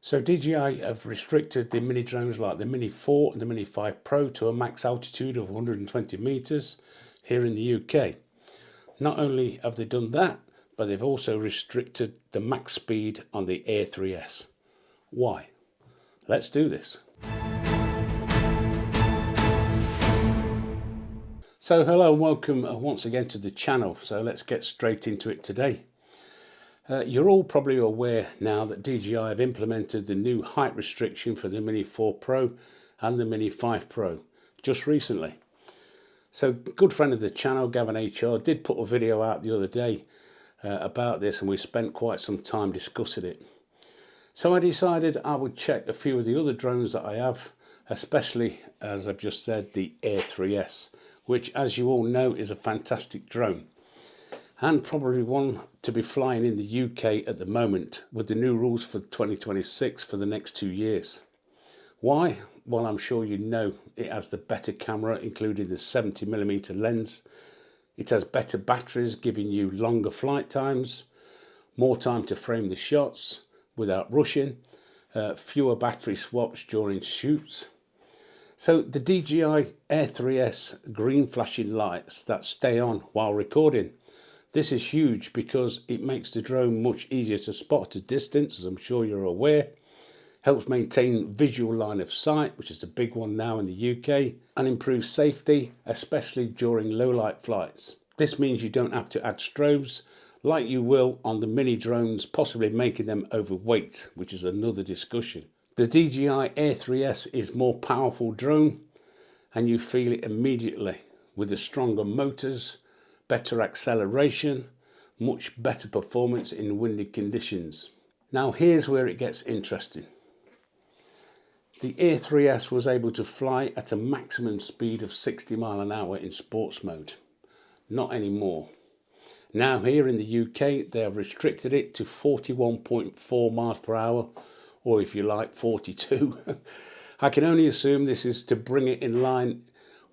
So DJI have restricted the mini drones like the Mini 4 and the Mini 5 Pro to a max altitude of 120 meters here in the UK. Not only have they done that, but they've also restricted the max speed on the Air 3S. Why? Let's do this. So hello and welcome once again to the channel. So let's get straight into it today. You're all probably aware now that DJI have implemented the new height restriction for the Mini 4 Pro and the Mini 5 Pro just recently. So good friend of the channel, Gavin HR, did put a video out the other day about this, and we spent quite some time discussing it. So I decided I would check a few of the other drones that I have, especially, as I've just said, the Air 3S, which, as you all know, is a fantastic drone. And probably one to be flying in the UK at the moment with the new rules for 2026 for the next 2 years. Why? Well, I'm sure you know it has the better camera, including the 70mm lens. It has better batteries, giving you longer flight times, more time to frame the shots without rushing, fewer battery swaps during shoots. So the DJI Air 3S green flashing lights that stay on while recording. This is huge because it makes the drone much easier to spot at a distance, as I'm sure you're aware. Helps maintain visual line of sight, which is the big one now in the UK, and improves safety, especially during low light flights. This means you don't have to add strobes like you will on the mini drones, possibly making them overweight, which is another discussion. The DJI Air 3S is more powerful drone, and you feel it immediately with the stronger motors, better acceleration, much better performance in windy conditions. Now here's where it gets interesting. The Air 3S was able to fly at a maximum speed of 60 miles an hour in sports mode. Not anymore. Now here in the UK they have restricted it to 41.4 miles per hour, or if you like 42. I can only assume this is to bring it in line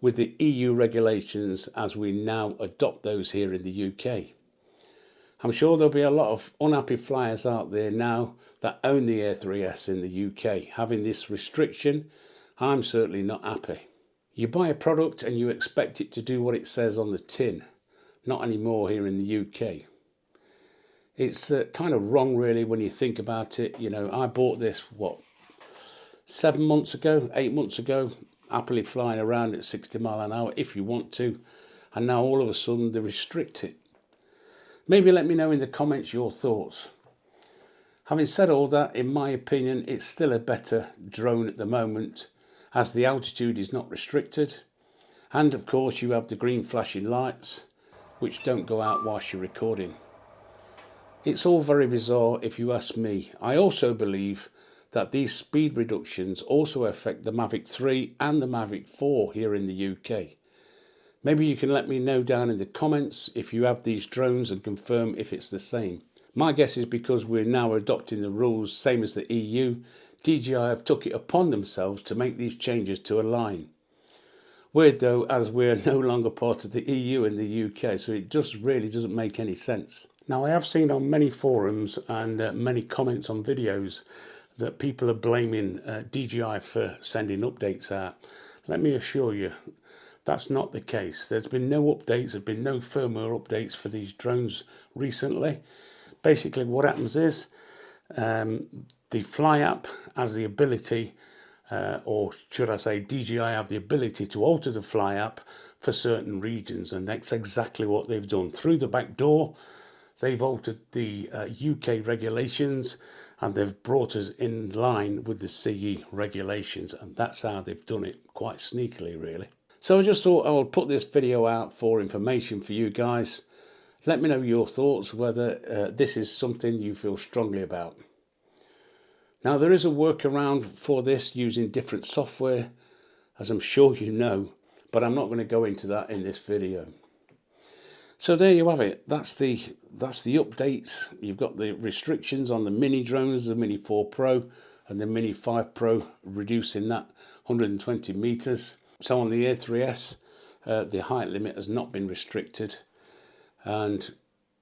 with the EU regulations as we now adopt those here in the UK. I'm sure there'll be a lot of unhappy flyers out there now that own the Air 3S in the UK. Having this restriction, I'm certainly not happy. You buy a product and you expect it to do what it says on the tin. Not anymore here in the UK. It's kind of wrong really when you think about it. You know, I bought this, 7 months ago, 8 months ago, happily flying around at 60 miles an hour if you want to, and now all of a sudden they restrict it. Maybe let me know in the comments your thoughts. Having said all that, in my opinion, it's still a better drone at the moment, as the altitude is not restricted, and of course you have the green flashing lights, which don't go out whilst you're recording. It's all very bizarre if you ask me. I also believe that these speed reductions also affect the Mavic 3 and the Mavic 4 here in the UK. Maybe you can let me know down in the comments if you have these drones and confirm if it's the same. My guess is because we're now adopting the rules same as the EU, DJI have took it upon themselves to make these changes to align. Weird though, as we're no longer part of the EU in the UK, so it just really doesn't make any sense. Now I have seen on many forums and many comments on videos that people are blaming DJI for sending updates out. Let me assure you, that's not the case. There's been no updates, there's been no firmware updates for these drones recently. Basically what happens is the Fly app has the ability, or should I say DJI have the ability to alter the Fly app for certain regions, and that's exactly what they've done. Through the back door, they've altered the UK regulations, and they've brought us in line with the CE regulations, and that's how they've done it, quite sneakily really. So I just thought I would put this video out for information for you guys. Let me know your thoughts, whether this is something you feel strongly about. Now there is a workaround for this using different software, as I'm sure you know, but I'm not going to go into that in this video. So there you have it. That's the updates. You've got the restrictions on the mini drones, the Mini 4 Pro and the Mini 5 Pro, reducing that 120 meters. So on the Air 3S, the height limit has not been restricted, and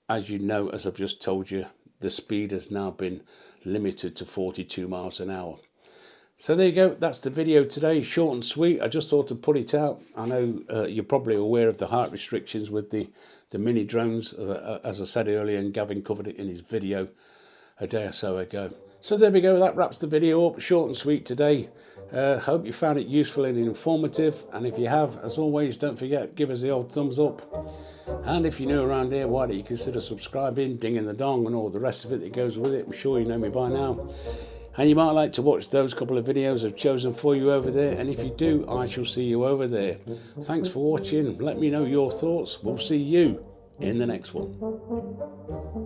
as you know, as I've just told you, the speed has now been limited to 42 miles an hour. So there you go, that's the video today, short and sweet. I just thought to put it out. I know you're probably aware of the height restrictions with the mini drones, as I said earlier, and Gavin covered it in his video a day or so ago. So there we go, that wraps the video up, short and sweet today. Hope you found it useful and informative, and if you have, as always, don't forget, give us the old thumbs up. And if you're new around here, why don't you consider subscribing, dinging the dong and all the rest of it that goes with it. I'm sure you know me by now. And you might like to watch those couple of videos I've chosen for you over there, and if you do, I shall see you over there. Thanks for watching, let me know your thoughts, we'll see you in the next one.